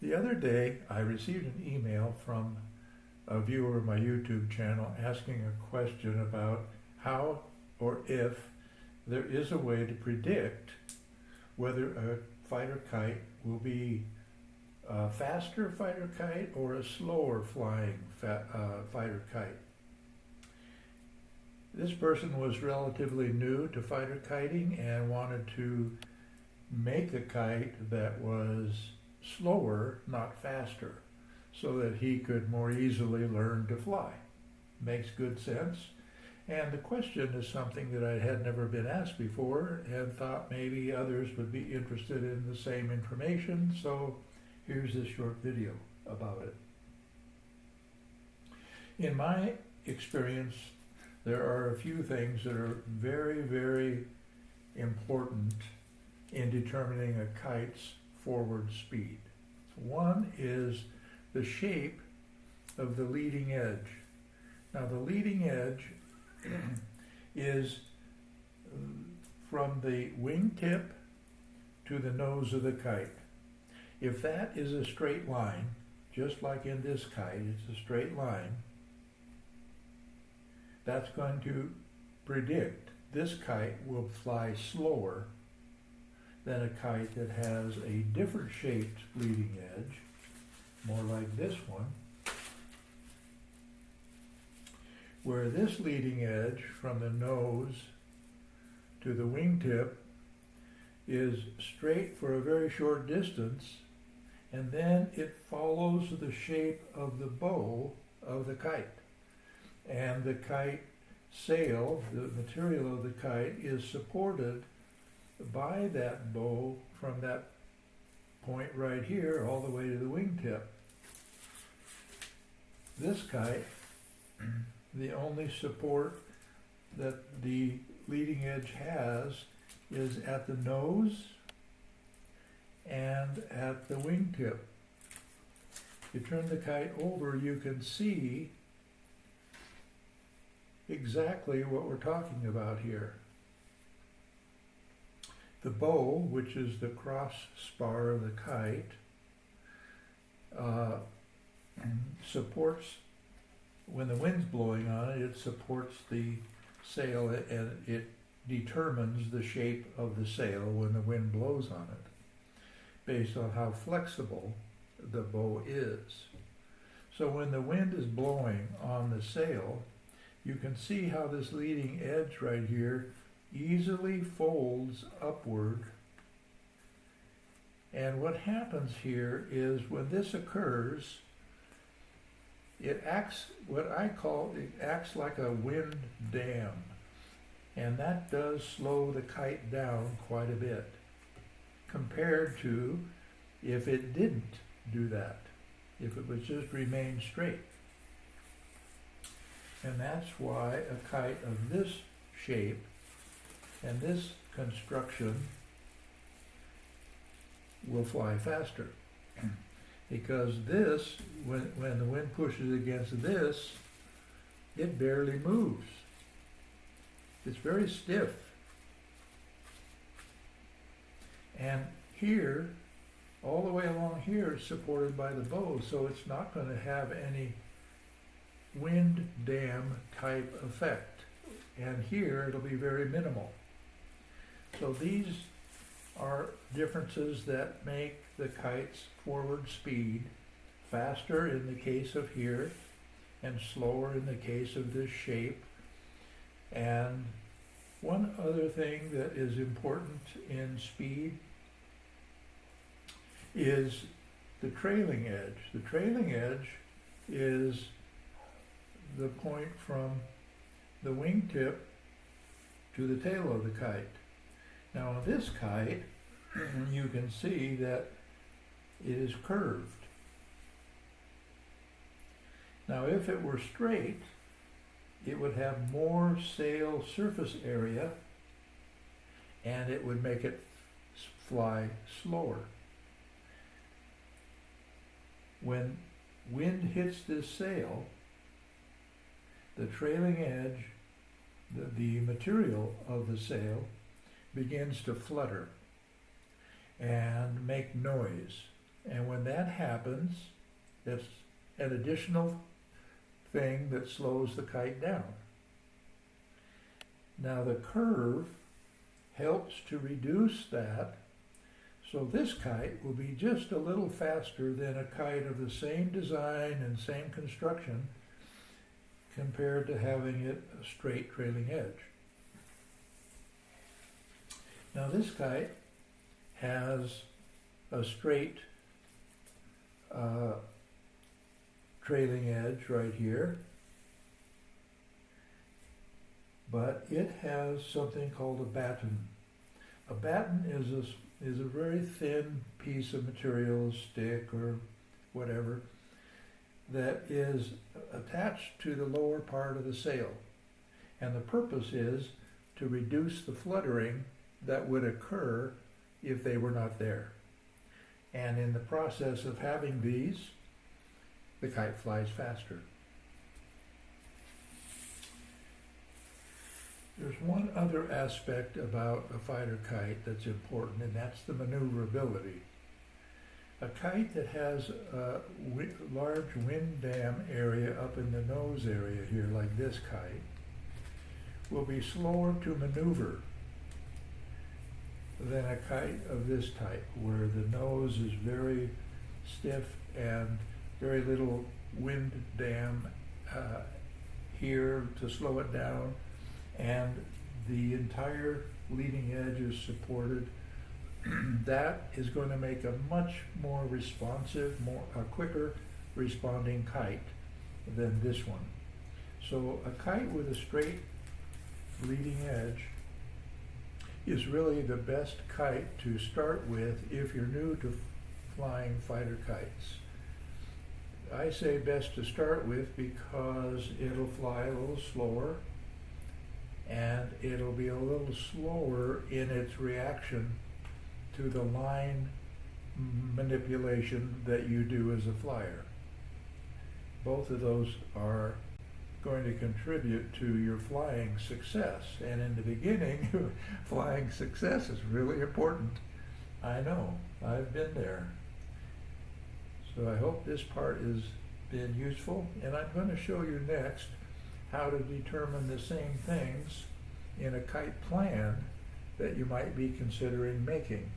The other day, I received an email from a viewer of my YouTube channel asking a question about how or if there is a way to predict whether a fighter kite will be a faster fighter kite or a slower flying fighter kite. This person was relatively new to fighter kiting and wanted to make a kite that was slower, not faster, so that he could more easily learn to fly. Makes good sense. And the question is something that I had never been asked before and thought maybe others would be interested in the same information, so here's this short video about it. In my experience, there are a few things that are very, very important in determining a kite's forward speed. One is the shape of the leading edge. Now the leading edge is from the wingtip to the nose of the kite. If that is a straight line, just like in this kite, it's a straight line, that's going to predict this kite will fly slower than a kite that has a different shaped leading edge, more like this one, where this leading edge from the nose to the wingtip is straight for a very short distance, and then it follows the shape of the bow of the kite. And the kite sail, the material of the kite, is supported by that bow from that point right here all the way to the wingtip. This kite, the only support that the leading edge has is at the nose and at the wingtip. You turn the kite over, you can see exactly what we're talking about here. The bow, which is the cross spar of the kite, supports, when the wind's blowing on it, it supports the sail and it determines the shape of the sail when the wind blows on it, based on how flexible the bow is. So when the wind is blowing on the sail, you can see how this leading edge right here easily folds upward. And what happens here is when this occurs, it acts, what I call, it acts like a wind dam. And that does slow the kite down quite a bit compared to if it didn't do that, if it was just remained straight. And that's why a kite of this shape and this construction will fly faster. Because this, when the wind pushes against this, it barely moves. It's very stiff. And here, all the way along here, it's supported by the bow, so it's not going to have any wind dam type effect. And here, it'll be very minimal. So these are differences that make the kite's forward speed faster in the case of here and slower in the case of this shape. And one other thing that is important in speed is the trailing edge. The trailing edge is the point from the wingtip to the tail of the kite. Now on this kite, you can see that it is curved. Now if it were straight, it would have more sail surface area and it would make it fly slower. When wind hits this sail, the trailing edge, the material of the sail, begins to flutter and make noise. And when that happens, it's an additional thing that slows the kite down. Now the curve helps to reduce that, so this kite will be just a little faster than a kite of the same design and same construction compared to having it a straight trailing edge. Now this kite has a straight trailing edge right here, but it has something called a batten. A batten is a very thin piece of material, stick or whatever, that is attached to the lower part of the sail. And the purpose is to reduce the fluttering that would occur if they were not there. And in the process of having these, the kite flies faster. There's one other aspect about a fighter kite that's important, and that's the maneuverability. A kite that has a large wind dam area up in the nose area here, like this kite, will be slower to maneuver than a kite of this type, where the nose is very stiff and very little wind dam here to slow it down, and the entire leading edge is supported. That is going to make a much more responsive, quicker responding kite than this one. So a kite with a straight leading edge is really the best kite to start with if you're new to flying fighter kites. I say best to start with because it'll fly a little slower, and it'll be a little slower in its reaction to the line manipulation that you do as a flyer. Both of those are going to contribute to your flying success. And in the beginning, flying success is really important. I know, I've been there. So I hope this part has been useful, and I'm going to show you next how to determine the same things in a kite plan that you might be considering making.